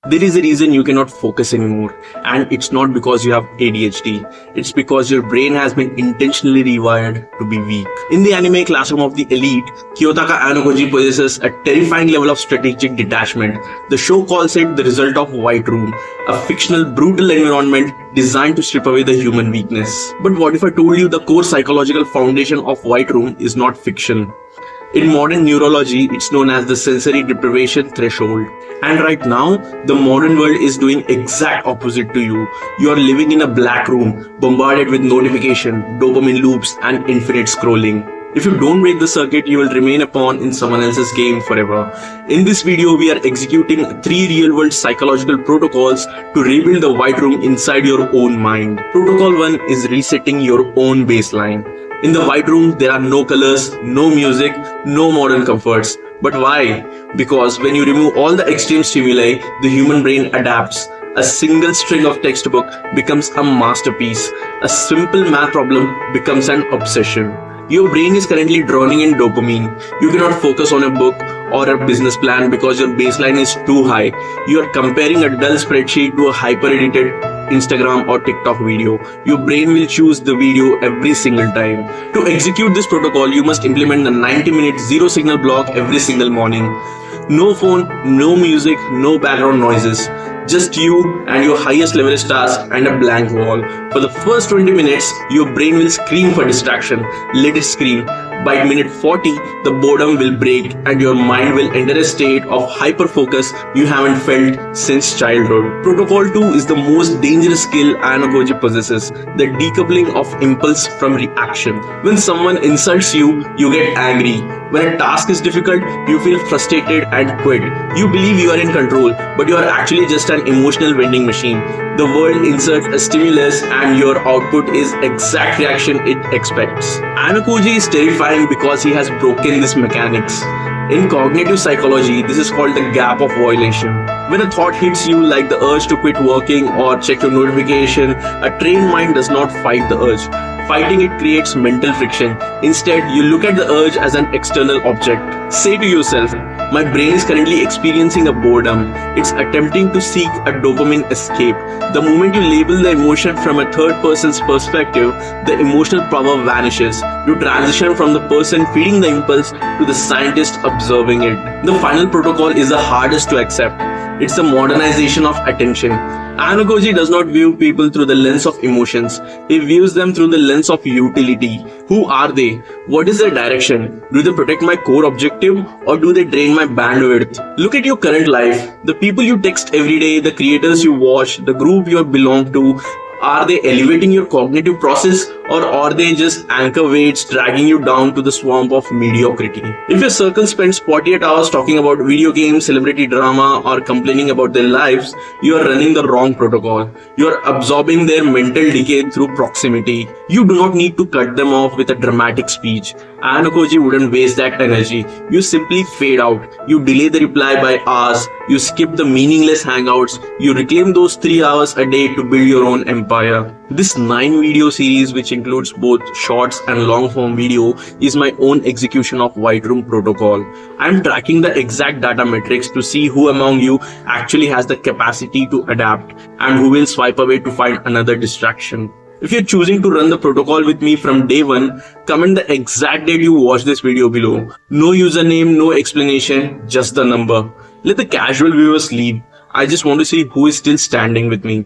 There is a reason you cannot focus anymore, and it's not because you have ADHD. It's because your brain has been intentionally rewired to be weak. In the anime Classroom of the Elite, Kiyotaka Ayanokoji possesses a terrifying level of strategic detachment. The show calls it the result of White Room, a fictional, brutal environment designed to strip away the human weakness. But what if I told you the core psychological foundation of White Room is not fiction? In modern neurology, it's known as the sensory deprivation threshold. And right now, the modern world is doing exact opposite to you. You are living in a black room, bombarded with notification, dopamine loops, and infinite scrolling. If you don't break the circuit, you will remain a pawn in someone else's game forever. In this video, we are executing 3 real-world psychological protocols to rebuild the white room inside your own mind. Protocol 1 is resetting your own baseline. In the white room, there are no colors, no music, no modern comforts. But why? Because when you remove all the extreme stimuli, the human brain adapts. A single string of textbook becomes a masterpiece. A simple math problem becomes an obsession. Your brain is currently drowning in dopamine. You cannot focus on a book or a business plan because your baseline is too high. You are comparing a dull spreadsheet to a hyper-edited Instagram or TikTok video. Your brain will choose the video every single time. To execute this protocol, you must implement the 90-minute zero signal block every single morning. No phone, no music, no background noises. Just you and your highest leverage task and a blank wall. For the first 20 minutes, your brain will scream for distraction. Let it scream. By minute 40, the boredom will break and your mind will enter a state of hyper-focus you haven't felt since childhood. Protocol 2 is the most dangerous skill Ayanokoji possesses, the decoupling of impulse from reaction. When someone insults you, you get angry. When a task is difficult, you feel frustrated and quit. You believe you are in control, but you are actually just an emotional vending machine. The world inserts a stimulus and your output is exact reaction it expects. Ayanokoji is terrifying because he has broken this mechanics. In cognitive psychology, this is called the gap of violation. When a thought hits you like the urge to quit working or check your notification, a trained mind does not fight the urge. Fighting it creates mental friction. Instead, you look at the urge as an external object. Say to yourself, my brain is currently experiencing a boredom. It's attempting to seek a dopamine escape. The moment you label the emotion from a third person's perspective, the emotional power vanishes. You transition from the person feeding the impulse to the scientist observing it. The final protocol is the hardest to accept. It's the modernization of attention. Ayanokoji does not view people through the lens of emotions. He views them through the lens of utility. Who are they? What is their direction? Do they protect my core objective or do they drain my bandwidth? Look at your current life. The people you text every day, the creators you watch, the group you belong to, are they elevating your cognitive process or are they just anchor weights dragging you down to the swamp of mediocrity? If your circle spends 48 hours talking about video games, celebrity drama or complaining about their lives, you are running the wrong protocol. You are absorbing their mental decay through proximity. You do not need to cut them off with a dramatic speech. Ayanokoji wouldn't waste that energy. You simply fade out. You delay the reply by hours. You skip the meaningless hangouts. You reclaim those 3 hours a day to build your own empire. This 9 video series, which includes both shorts and long form video, is my own execution of White Room protocol. I am tracking the exact data metrics to see who among you actually has the capacity to adapt and who will swipe away to find another distraction. If you're choosing to run the protocol with me from day 1, comment the exact date you watch this video below. No username, no explanation, just the number. Let the casual viewers leave. I just want to see who is still standing with me.